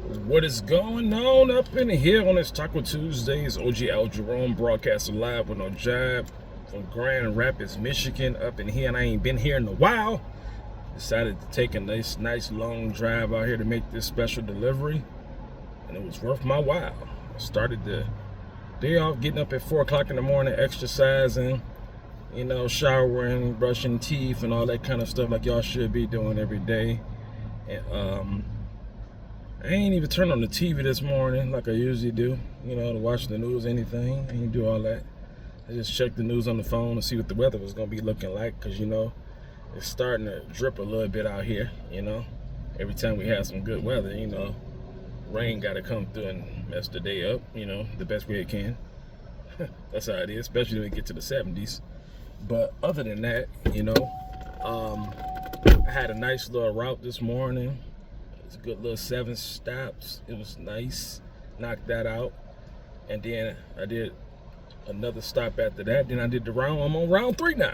What is going on up in here on this Taco Tuesdays? OG Al Jerome broadcasting live with no job from Grand Rapids, Michigan, up in here, and I ain't been here in a while. Decided to take a nice long drive out here to make this special delivery, and it was worth my while. I started the day off getting up at 4 o'clock in the morning, exercising, showering, brushing teeth, and all that kind of stuff like y'all should be doing every day. And I ain't even turned on the TV this morning like I usually do, to watch the news or anything. I ain't do all that. I just checked the news on the phone to see what the weather was going to be looking like, because, it's starting to drip a little bit out here, Every time we have some good weather, rain got to come through and mess the day up, the best way it can. That's how it is, especially when we get to the 70s. But other than that, I had a nice little route this morning. It's a good little 7 stops. It was nice. Knocked that out. And then I did another stop after that. Then I did the round. I'm on round 3 now.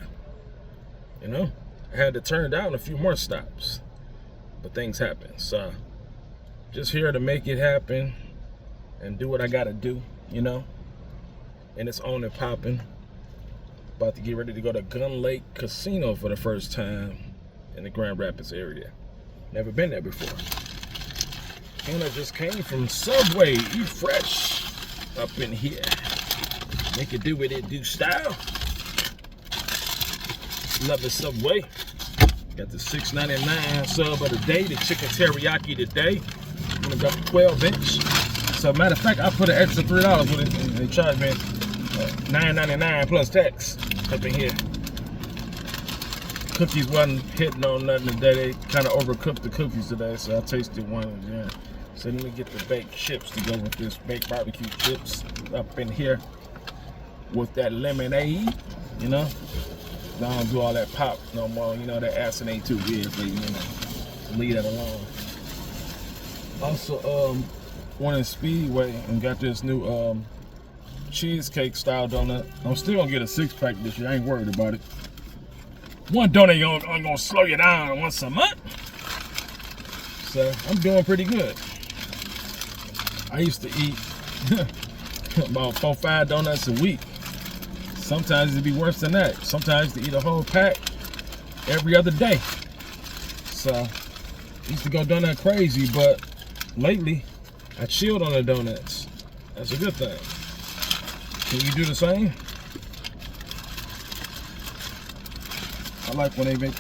I had to turn down a few more stops. But things happen. So just here to make it happen and do what I gotta do, And it's on and popping. About to get ready to go to Gun Lake Casino for the first time in the Grand Rapids area. Never been there before. And I just came from Subway. Eat fresh up in here. Make it do what it do style. Love the Subway. Got the $6.99 sub of the day, the chicken teriyaki today. I got the 12-inch. So matter of fact, I put an extra $3 with it, and they charged me $9.99 plus tax up in here. Cookies wasn't hitting on nothing today. They kind of overcooked the cookies today, so I tasted one. Yeah. So let me get the baked chips to go with this baked barbecue chips up in here with that lemonade. I don't do all that pop no more. That acid ain't too good for you. Leave that alone. Also, went in Speedway and got this new cheesecake style donut. I'm still gonna get a 6-pack this year. I ain't worried about it. One donut ain't gonna slow you down once a month. So I'm doing pretty good. I used to eat about 4-5 donuts a week. Sometimes it'd be worse than that. Sometimes to eat a whole pack every other day. So I used to go donut crazy, but lately I chilled on the donuts. That's a good thing. Can you do the same? I like when they make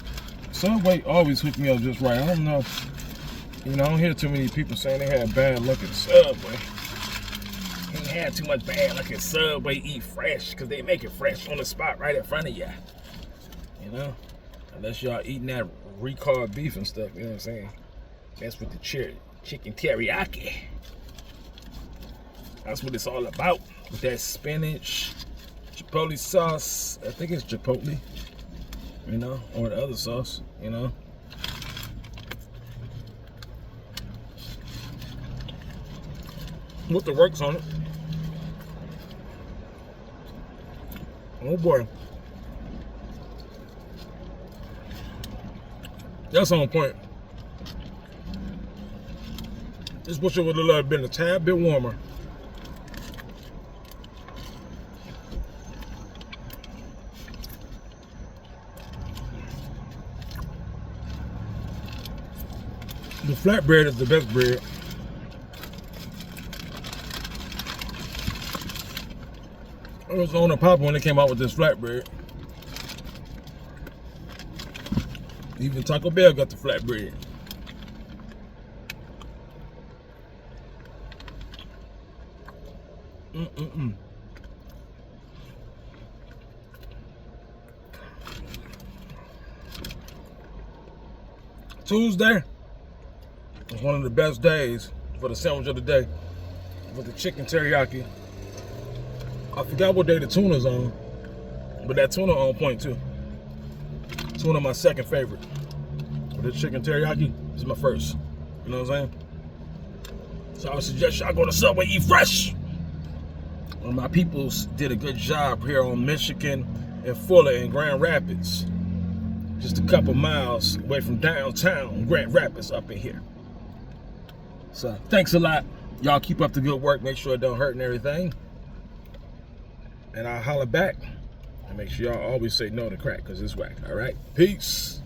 Subway always hook me up just right. I don't know. I don't hear too many people saying they had bad luck at Subway. Ain't had too much bad luck at Subway. Eat fresh, because they make it fresh on the spot right in front of you. Unless y'all eating that recalled beef and stuff, you know what I'm saying? That's with the chicken teriyaki. That's what it's all about. With that spinach, chipotle sauce. I think it's chipotle. Or the other sauce, With the works on it. Oh boy. That's on point. Just wish it would have been a tad bit warmer. The flatbread is the best bread. I was on a pop when they came out with this flatbread. Even Taco Bell got the flatbread. Tuesday was one of the best days for the sandwich of the day, for the chicken teriyaki. I forgot what day the tuna's on, but that tuna on point too. Tuna my second favorite. But the chicken teriyaki is my first. You know what I'm saying? So I would suggest y'all go to Subway, eat fresh. One of my peoples did a good job here on Michigan and Fuller in Grand Rapids. Just a couple miles away from downtown Grand Rapids up in here. So thanks a lot. Y'all keep up the good work. Make sure it don't hurt and everything. And I'll holler back. And make sure y'all always say no to crack, because it's whack. All right? Peace.